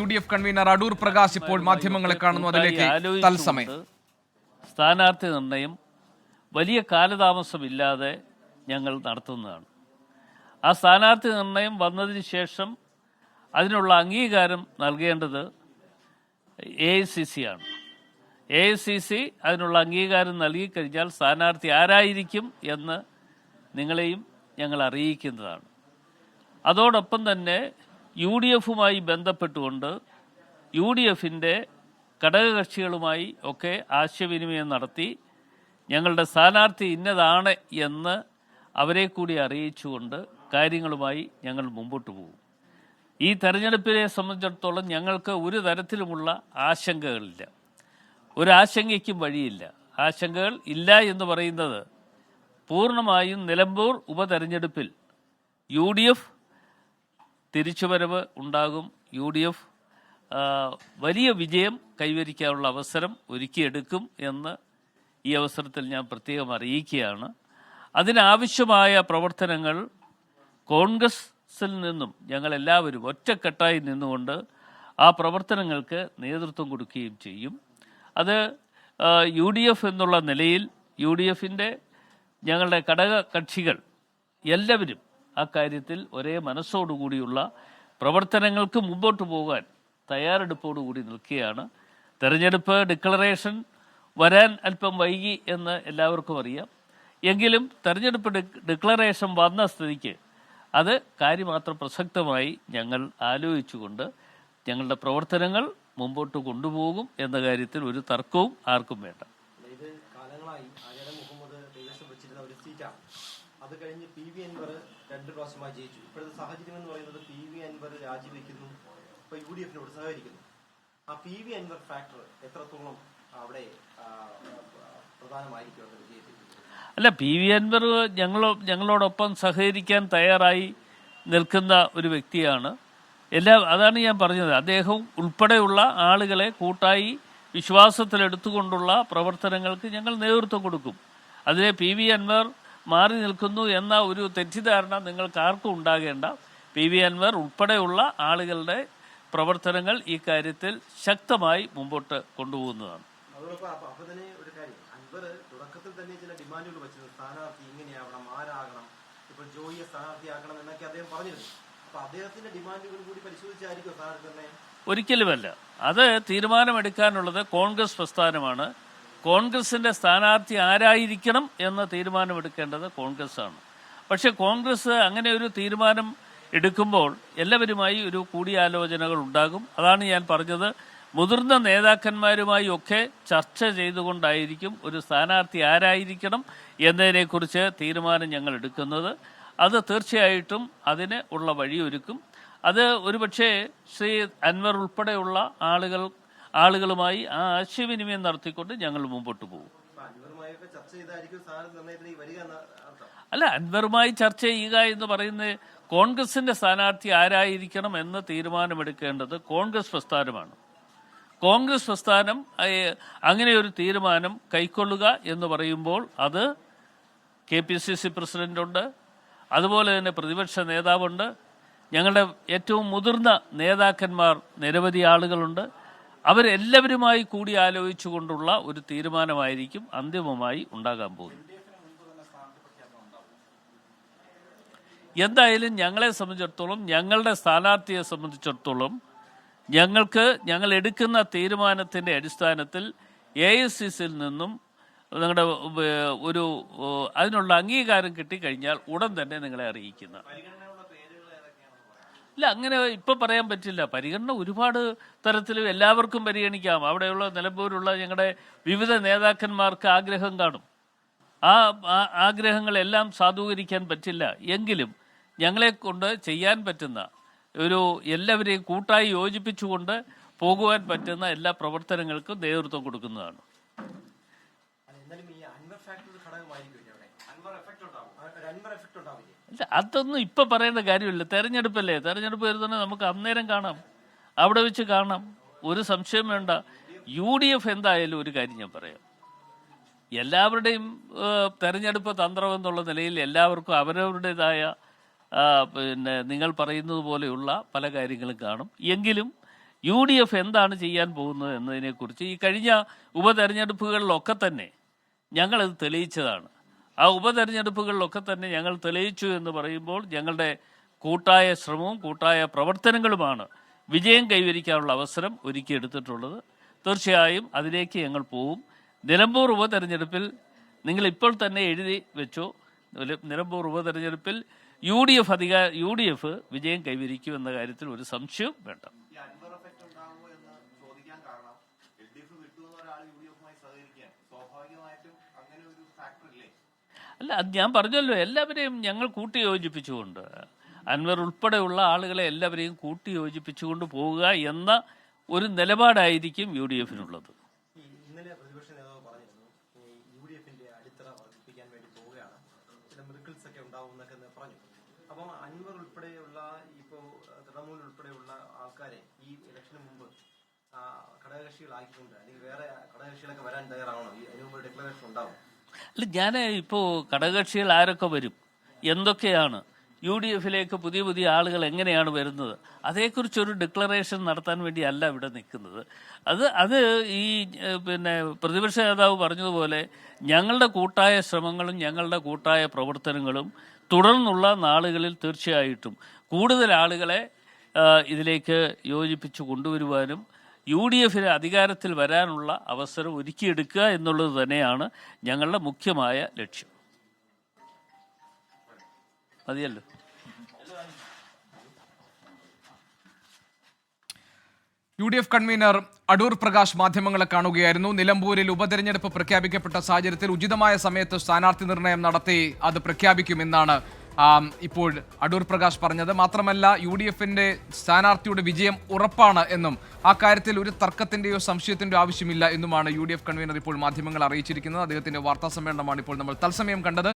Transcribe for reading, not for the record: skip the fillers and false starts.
UDF convener Adoor Prakash ഇപ്പോൾ മാധ്യമങ്ങളെ കാണുന്നു. അതിലേക്ക് തത്സമയം സ്ഥാനാർത്ഥി നിർണയം വലിയ കാലതാമസമില്ലാതെ ഞങ്ങൾ നടത്തുന്നതാണ്. ആ സ്ഥാനാർത്ഥി നിർണയം വന്നതിന് ശേഷം അതിനുള്ള അംഗീകാരം നൽകേണ്ടത് AICC ആണ്. AICC അതിനുള്ള അംഗീകാരം നൽകിക്കഴിഞ്ഞാൽ സ്ഥാനാർത്ഥി ആരായിരിക്കും എന്ന് നിങ്ങളെയും ഞങ്ങൾ അറിയിക്കുന്നതാണ്. അതോടൊപ്പം തന്നെ UDFുമായി ബന്ധപ്പെട്ടുകൊണ്ട് UDFിൻ്റെ ഘടകകക്ഷികളുമായി ഒക്കെ ആശയവിനിമയം നടത്തി ഞങ്ങളുടെ സ്ഥാനാർത്ഥി ഇന്നതാണ് എന്ന് അവരെ കൂടി അറിയിച്ചുകൊണ്ട് കാര്യങ്ങളുമായി ഞങ്ങൾ മുമ്പോട്ട് പോകും. ഈ തെരഞ്ഞെടുപ്പിനെ സംബന്ധിച്ചിടത്തോളം ഞങ്ങൾക്ക് ഒരു തരത്തിലുമുള്ള ആശങ്കകളില്ല, ഒരാശങ്കയ്ക്കും വഴിയില്ല. ആശങ്കകൾ ഇല്ല എന്ന് പറയുന്നത് പൂർണ്ണമായും നിലമ്പൂർ ഉപതെരഞ്ഞെടുപ്പിൽ UDF തിരിച്ചുവരവ് ഉണ്ടാകും. UDF വലിയ വിജയം കൈവരിക്കാനുള്ള അവസരം ഒരുക്കിയെടുക്കും എന്ന് ഈ അവസരത്തിൽ ഞാൻ പ്രത്യേകം അറിയിക്കുകയാണ്. അതിനാവശ്യമായ പ്രവർത്തനങ്ങൾ കോൺഗ്രസിൽ നിന്നും ഞങ്ങളെല്ലാവരും ഒറ്റക്കെട്ടായി നിന്നുകൊണ്ട് ആ പ്രവർത്തനങ്ങൾക്ക് നേതൃത്വം കൊടുക്കുകയും ചെയ്യും. അത് UDF എന്നുള്ള നിലയിൽ UDFിൻ്റെ ഞങ്ങളുടെ ഘടക കക്ഷികൾ എല്ലാവരും ആ കാര്യത്തിൽ ഒരേ മനസ്സോടുകൂടിയുള്ള പ്രവർത്തനങ്ങൾക്ക് മുമ്പോട്ട് പോകാൻ തയ്യാറെടുപ്പോടുകൂടി നിൽക്കുകയാണ്. തെരഞ്ഞെടുപ്പ് ഡിക്ലറേഷൻ വരാൻ അല്പം വൈകി എന്ന് എല്ലാവർക്കും അറിയാം. എങ്കിലും തെരഞ്ഞെടുപ്പ് ഡിക്ലറേഷൻ വന്ന സ്ഥിതിക്ക് അത് കാര്യമാത്രം പ്രസക്തമായി ഞങ്ങൾ ആലോചിച്ചുകൊണ്ട് ഞങ്ങളുടെ പ്രവർത്തനങ്ങൾ മുമ്പോട്ട് കൊണ്ടുപോകും എന്ന കാര്യത്തിൽ ഒരു തർക്കവും ആർക്കും വേണ്ട. അത് കഴിഞ്ഞ് PV അൻവർ 2 പ്രാവശ്യമായി ജയിച്ചു. ഇപ്പോഴത്തെ സാഹചര്യം എന്ന് പറയുന്നത് PV അൻവർ രാജിവെക്കുന്നു, ഇപ്പൊ UDFിനോട് സഹകരിക്കുന്നു. ആ PV അൻവർ ഫാക്ടർ എത്രത്തോളം അവിടെ പ്രധാനമായിരിക്കും വിജയത്തിൽ? അല്ല, PV അൻവർ ഞങ്ങളോടൊപ്പം സഹകരിക്കാൻ തയ്യാറായി നിൽക്കുന്ന ഒരു വ്യക്തിയാണ്. അതാണ് ഞാൻ പറഞ്ഞത്. അദ്ദേഹം ഉൾപ്പെടെയുള്ള ആളുകളെ കൂട്ടായി വിശ്വാസത്തിലെടുത്തുകൊണ്ടുള്ള പ്രവർത്തനങ്ങൾക്ക് ഞങ്ങൾ നേതൃത്വം കൊടുക്കും. അതിനെ PV അൻവർ മാറി നിൽക്കുന്നു എന്ന ഒരു തെറ്റിദ്ധാരണ നിങ്ങൾക്ക് ആർക്കും ഉണ്ടാകേണ്ട. PV അൻവർ ഉൾപ്പെടെയുള്ള ആളുകളുടെ പ്രവർത്തനങ്ങൾ ഈ കാര്യത്തിൽ ശക്തമായി മുമ്പോട്ട് കൊണ്ടുപോകുന്നതാണ്. തുടക്കത്തിൽ തന്നെ ചില ഡിമാൻഡുകൾ വെച്ചത് സ്ഥാനാർത്ഥി ഇങ്ങനെയാവണം, ആരാകണം, ഇപ്പൊ ജോയിയെ സ്ഥാനാർത്ഥിയാക്കണം എന്നൊക്കെ അദ്ദേഹം പറഞ്ഞിരുന്നു. അപ്പൊ അദ്ദേഹത്തിന്റെ ഡിമാൻഡുകൾ കൂടി പരിശോധിച്ചായിരിക്കും സ്ഥാനാർത്ഥി നിർണയം? ഒരിക്കലുമല്ല. അത് തീരുമാനമെടുക്കാനുള്ളത് കോൺഗ്രസ് പ്രസ്ഥാനമാണ്. കോൺഗ്രസിന്റെ സ്ഥാനാർത്ഥി ആരായിരിക്കണം എന്ന തീരുമാനമെടുക്കേണ്ടത് കോൺഗ്രസ്സാണ്. പക്ഷെ കോൺഗ്രസ് അങ്ങനെ ഒരു തീരുമാനം എടുക്കുമ്പോൾ എല്ലാവരുമായി ഒരു കൂടിയാലോചനകൾ ഉണ്ടാകും. അതാണ് ഞാൻ പറഞ്ഞത്. മുതിർന്ന നേതാക്കന്മാരുമായി ഒക്കെ ചർച്ച ചെയ്തുകൊണ്ടായിരിക്കും ഒരു സ്ഥാനാർത്ഥി ആരായിരിക്കണം എന്നതിനെക്കുറിച്ച് തീരുമാനം ഞങ്ങൾ എടുക്കുന്നത്. അത് തീർച്ചയായിട്ടും അതിന് ഉള്ള വഴിയൊരുക്കും. അത് ഒരുപക്ഷെ ശ്രീ അൻവർ ഉൾപ്പെടെയുള്ള ആളുകളുമായി ആ ആശയവിനിമയം നടത്തിക്കൊണ്ട് ഞങ്ങൾ മുമ്പോട്ട് പോകും. അല്ല, അൻവറുമായി ചർച്ച ചെയ്യുക എന്ന് പറയുന്നത് കോൺഗ്രസിന്റെ സ്ഥാനാർത്ഥി ആരായിരിക്കണം എന്ന് തീരുമാനമെടുക്കേണ്ടത് കോൺഗ്രസ് പ്രസ്ഥാനമാണ്. കോൺഗ്രസ് പ്രസ്ഥാനം അങ്ങനെ ഒരു തീരുമാനം കൈക്കൊള്ളുക എന്ന് പറയുമ്പോൾ അത് KPCC പ്രസിഡന്റുണ്ട്, അതുപോലെ തന്നെ പ്രതിപക്ഷ നേതാവുണ്ട്, ഞങ്ങളുടെ ഏറ്റവും മുതിർന്ന നേതാക്കന്മാർ നിരവധി ആളുകളുണ്ട്. അവരെല്ലാവരുമായി കൂടി ആലോചിച്ചുകൊണ്ടുള്ള ഒരു തീരുമാനമായിരിക്കും അന്തിമമായി ഉണ്ടാകാൻ പോകുന്നത്. എന്തായാലും ഞങ്ങളെ സംബന്ധിച്ചിടത്തോളം, ഞങ്ങളുടെ സ്ഥാനാർത്ഥിയെ സംബന്ധിച്ചിടത്തോളം ഞങ്ങൾ എടുക്കുന്ന തീരുമാനത്തിൻ്റെ അടിസ്ഥാനത്തിൽ AICCയിൽ നിന്നും നിങ്ങളുടെ അതിനുള്ള അംഗീകാരം കിട്ടിക്കഴിഞ്ഞാൽ ഉടൻ തന്നെ നിങ്ങളെ അറിയിക്കുന്ന. ഇല്ല, അങ്ങനെ ഇപ്പം പറയാൻ പറ്റില്ല. പരിഗണന ഒരുപാട് തരത്തിൽ എല്ലാവർക്കും പരിഗണിക്കാം. അവിടെയുള്ള നിലമ്പൂരുള്ള ഞങ്ങളുടെ വിവിധ നേതാക്കന്മാർക്ക് ആഗ്രഹം കാണും. ആ ആഗ്രഹങ്ങളെല്ലാം സാധൂകരിക്കാൻ പറ്റില്ല. എങ്കിലും ഞങ്ങളെ കൊണ്ട് ചെയ്യാൻ പറ്റുന്ന എല്ലാവരെയും കൂട്ടായി യോജിപ്പിച്ചുകൊണ്ട് പോകുവാൻ പറ്റുന്ന എല്ലാ പ്രവർത്തനങ്ങൾക്കും നേതൃത്വം കൊടുക്കുന്നതാണ്. അതൊന്നും ഇപ്പൊ പറയേണ്ട കാര്യമില്ല. തെരഞ്ഞെടുപ്പല്ലേ, തെരഞ്ഞെടുപ്പ് വരുന്നത് നമുക്ക് അന്നേരം കാണാം, അവിടെ വെച്ച് കാണാം. ഒരു സംശയം വേണ്ട. UDF എന്തായാലും ഒരു കാര്യം ഞാൻ പറയാം, എല്ലാവരുടെയും തെരഞ്ഞെടുപ്പ് തന്ത്രം എന്നുള്ള നിലയിൽ എല്ലാവർക്കും അവരവരുടേതായ പിന്നെ നിങ്ങൾ പറയുന്നത് പോലെയുള്ള പല കാര്യങ്ങളും കാണും. എങ്കിലും UDF എന്താണ് ചെയ്യാൻ പോകുന്നത് എന്നതിനെക്കുറിച്ച് ഈ കഴിഞ്ഞ ഉപതെരഞ്ഞെടുപ്പുകളിലൊക്കെ തന്നെ ഞങ്ങളത് തെളിയിച്ചതാണ്. ആ ഉപതെരഞ്ഞെടുപ്പുകളിലൊക്കെ തന്നെ ഞങ്ങൾ തെളിയിച്ചു എന്ന് പറയുമ്പോൾ ഞങ്ങളുടെ കൂട്ടായ ശ്രമവും കൂട്ടായ പ്രവർത്തനങ്ങളുമാണ് വിജയം കൈവരിക്കാനുള്ള അവസരം ഒരുക്കിയെടുത്തിട്ടുള്ളത്. തീർച്ചയായും അതിലേക്ക് ഞങ്ങൾ പോവും. നിലമ്പൂർ ഉപതെരഞ്ഞെടുപ്പിൽ നിങ്ങൾ ഇപ്പോൾ തന്നെ എഴുതി വെച്ചോ, നിലമ്പൂർ ഉപതെരഞ്ഞെടുപ്പിൽ UDF വിജയം കൈവരിക്കുമെന്ന കാര്യത്തിൽ ഒരു സംശയവും വേണ്ട. അല്ല, അത് ഞാൻ പറഞ്ഞല്ലോ, എല്ലാവരെയും ഞങ്ങൾ കൂട്ടിയോജിപ്പിച്ചുകൊണ്ട്, അൻവർ ഉൾപ്പെടെയുള്ള ആളുകളെ എല്ലാവരെയും കൂട്ടിയോജിപ്പിച്ചുകൊണ്ട് പോവുക എന്ന ഒരു നിലപാടായിരിക്കും UDFനുള്ളത്. ഇന്നലെ പ്രതിപക്ഷ നേതാവ് പറഞ്ഞിരുന്നു UDFന്റെ അടിത്തറ വർദ്ധിപ്പിക്കാൻ വേണ്ടി പോവുകയാണ്, ചില മിറക്കിൾസ് ഒക്കെ ഉണ്ടാവും എന്നൊക്കെ പറഞ്ഞു. അപ്പം അൻവർ ഉൾപ്പെടെയുള്ള ഇപ്പോൾ തൃണമൂൽ ഉൾപ്പെടെയുള്ള ആൾക്കാരെ ഈ ഇലക്ഷന് മുമ്പ് ഘടകകക്ഷികളാക്കിക്കൊണ്ട് അല്ലെങ്കിൽ വേറെ ഘടകകക്ഷികളൊക്കെ വരാൻ തയ്യാറാവണോ? അതിന് മുമ്പ് ഡിക്ലറേഷൻ ഉണ്ടാവും? അല്ല, ഞാൻ ഇപ്പോൾ ഘടകകക്ഷികൾ ആരൊക്കെ വരും, എന്തൊക്കെയാണ്, UDFലേക്ക് പുതിയ പുതിയ ആളുകൾ എങ്ങനെയാണ് വരുന്നത്, അതേക്കുറിച്ചൊരു ഡിക്ലറേഷൻ നടത്താൻ വേണ്ടിയല്ല ഇവിടെ നിൽക്കുന്നത്. അത് ഈ പ്രതിപക്ഷ നേതാവ് പറഞ്ഞതുപോലെ ഞങ്ങളുടെ കൂട്ടായ ശ്രമങ്ങളും ഞങ്ങളുടെ കൂട്ടായ പ്രവർത്തനങ്ങളും തുടർന്നുള്ള നാളുകളിൽ തീർച്ചയായിട്ടും കൂടുതൽ ആളുകളെ ഇതിലേക്ക് യോജിപ്പിച്ച് കൊണ്ടുവരുവാനും UDFന് അധികാരത്തിൽ വരാനുള്ള അവസരം ഒരുക്കിയെടുക്കുക എന്നുള്ളത് തന്നെയാണ് ഞങ്ങളുടെ മുഖ്യമായ ലക്ഷ്യം. മതിയല്ലോ. UDF കൺവീനർ അടൂർ പ്രകാശ് മാധ്യമങ്ങളെ കാണുകയായിരുന്നു. നിലമ്പൂരിൽ ഉപതെരഞ്ഞെടുപ്പ് പ്രഖ്യാപിക്കപ്പെട്ട സാഹചര്യത്തിൽ ഉചിതമായ സമയത്ത് സ്ഥാനാർത്ഥി നിർണയം നടത്തി അത് പ്രഖ്യാപിക്കുമെന്നാണ് ഇപ്പോൾ അടൂർ പ്രകാശ് പറഞ്ഞത്. മാത്രമല്ല, UDFന്റെ സ്ഥാനാർത്ഥിയുടെ വിജയം ഉറപ്പാണ് എന്നും ആ കാര്യത്തിൽ ഒരു തർക്കത്തിന്റെയോ സംശയത്തിന്റെയോ ആവശ്യമില്ല എന്നുമാണ് UDF കൺവീനർ ഇപ്പോൾ മാധ്യമങ്ങളെ അറിയിച്ചിരിക്കുന്നത്. അദ്ദേഹത്തിന്റെ വാർത്താ സമ്മേളനമാണ് ഇപ്പോൾ നമ്മൾ തത്സമയം കണ്ടത്.